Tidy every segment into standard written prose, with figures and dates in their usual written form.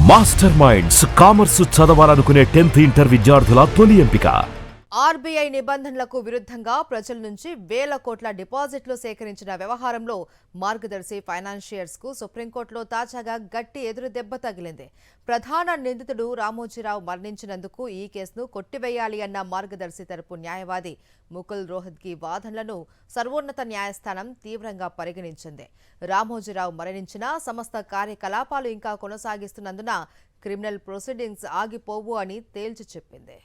Master minds commerce చదవాలనుకునే 10th inter విద్యార్థుల తొలి ఎంపిక. ఆర్బీఐ నిబంధనలకు విరుద్ధంగా ప్రజల నుంచి వేల కోట్ల డిపాజిట్లు సేకరించిన వ్యవహారంలో మార్గదర్శి ఫైనాన్షియర్స్ కు సుప్రీంకోర్టులో తాజాగా గట్టి ఎదురు దెబ్బ తగిలింది. ప్రధాన నిందితుడు రామోజీరావు మరణించినందుకు ఈ కేసును కొట్టివేయాలి అన్న మార్గదర్శి తరపు న్యాయవాది ముకుల్ రోహత్గి వాదనలను సర్వోన్నత న్యాయస్థానం తీవ్రంగా పరిగణించింది. రామోజీరావు మరణించిన సంస్థ కార్యకలాపాలు ఇంకా కొనసాగిస్తున్నందున క్రిమినల్ ప్రొసీడింగ్స్ ఆగిపోవు అని తేల్చి చెప్పింది.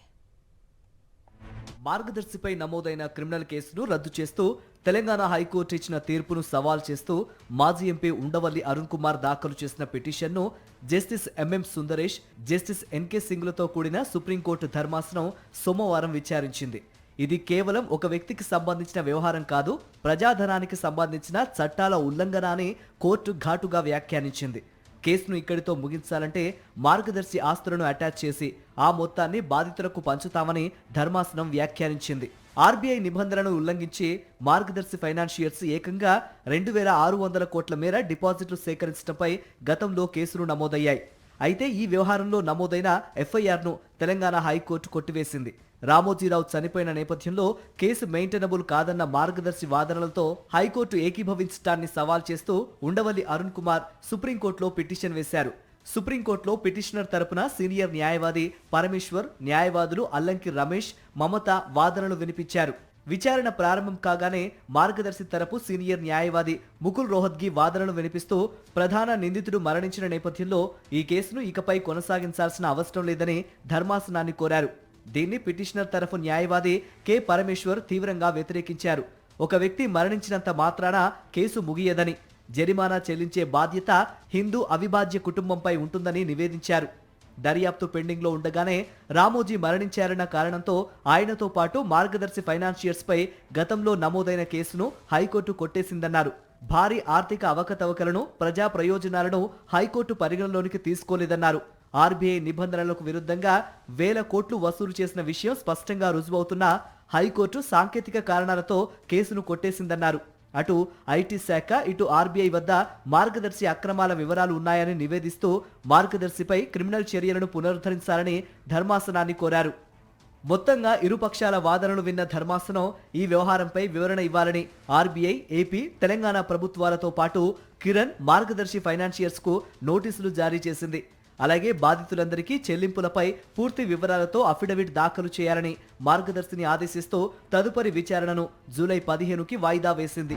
మార్గదర్శిపై నమోదైన క్రిమినల్ కేసును రద్దు చేస్తూ తెలంగాణ హైకోర్టు ఇచ్చిన తీర్పును సవాల్ చేస్తూ మాజీ ఎంపీ ఉండవల్లి అరుణ్ కుమార్ దాఖలు చేసిన పిటిషన్ను justice MM Sundaresh, justice NK సింగ్లతో కూడిన సుప్రీంకోర్టు ధర్మాసనం సోమవారం విచారించింది. ఇది కేవలం ఒక వ్యక్తికి సంబంధించిన వ్యవహారం కాదు, ప్రజాధనానికి సంబంధించిన చట్టాల ఉల్లంఘన అని కోర్టు ఘాటుగా వ్యాఖ్యానించింది. కేసును ఇక్కడితో ముగించాలంటే మార్గదర్శి ఆస్తులను అటాచ్ చేసి ఆ మొత్తాన్ని బాధితులకు పంచుతామని ధర్మాసనం వ్యాఖ్యానించింది. ఆర్బీఐ నిబంధనలను ఉల్లంఘించి మార్గదర్శి ఫైనాన్షియర్స్ ఏకంగా 2600 కోట్ల మేర డిపాజిట్లు సేకరించడంపై గతంలో కేసులు నమోదయ్యాయి. అయితే ఈ వ్యవహారంలో నమోదైన ఎఫ్ఐఆర్ను తెలంగాణ హైకోర్టు కొట్టివేసింది. రామోజీరావు చనిపోయిన నేపథ్యంలో కేసు మెయింటైనబుల్ కాదన్న మార్గదర్శి వాదనలతో హైకోర్టు ఏకీభవించడాన్ని సవాల్ చేస్తూ ఉండవల్లి అరుణ్ కుమార్ సుప్రీంకోర్టులో పిటిషన్ వేశారు. సుప్రీంకోర్టులో పిటిషనర్ తరపున సీనియర్ న్యాయవాది పరమేశ్వర్, న్యాయవాదులు అల్లంకి రమేష్, మమత వాదనలు వినిపించారు. విచారణ ప్రారంభం కాగానే మార్గదర్శి తరపు సీనియర్ న్యాయవాది ముకుల్ రోహత్గి వాదనలు వినిపిస్తూ ప్రధాన నిందితుడు మరణించిన నేపథ్యంలో ఈ కేసును ఇకపై కొనసాగించాల్సిన అవసరం లేదని ధర్మాసనాన్ని కోరారు. దీన్ని పిటిషనర్ తరఫు న్యాయవాది కె పరమేశ్వర్ తీవ్రంగా వ్యతిరేకించారు. ఒక వ్యక్తి మరణించినంత మాత్రాన కేసు ముగియదని, జరిమానా చెల్లించే బాధ్యత హిందూ అవిభాజ్య కుటుంబంపై ఉంటుందని నివేదించారు. దర్యాప్తు పెండింగ్ లో ఉండగానే రామోజీ మరణించారన్న కారణంతో ఆయనతో పాటు మార్గదర్శి ఫైనాన్షియర్స్ పై గతంలో నమోదైన కేసును హైకోర్టు కొట్టేసిందన్నారు. భారీ ఆర్థిక అవకతవకలను, ప్రజా ప్రయోజనాలను హైకోర్టు పరిగణలోనికి తీసుకోలేదన్నారు. ఆర్బీఐ నిబంధనలకు విరుద్ధంగా వేల కోట్లు వసూలు చేసిన విషయం స్పష్టంగా రుజువవుతున్నా హైకోర్టు సాంకేతిక కారణాలతో కేసును కొట్టేసిందన్నారు. అటు ఐటీ శాఖ, ఇటు ఆర్బీఐ వద్ద మార్గదర్శి అక్రమాల వివరాలు ఉన్నాయని నివేదిస్తూ మార్గదర్శిపై క్రిమినల్ చర్యలను పునరుద్ధరించాలని ధర్మాసనాన్ని కోరారు. మొత్తంగా ఇరుపక్షాల వాదనలు విన్న ధర్మాసనం ఈ వ్యవహారంపై వివరణ ఇవ్వాలని ఆర్బీఐ, ఏపీ, తెలంగాణ ప్రభుత్వాలతో పాటు కిరణ్, మార్గదర్శి ఫైనాన్షియర్స్ కు నోటీసులు జారీ చేసింది. అలాగే బాధితులందరికీ చెల్లింపులపై పూర్తి వివరాలతో అఫిడవిట్ దాఖలు చేయాలని మార్గదర్శిని ఆదేశిస్తూ తదుపరి విచారణను జూలై 15కి వాయిదా వేసింది.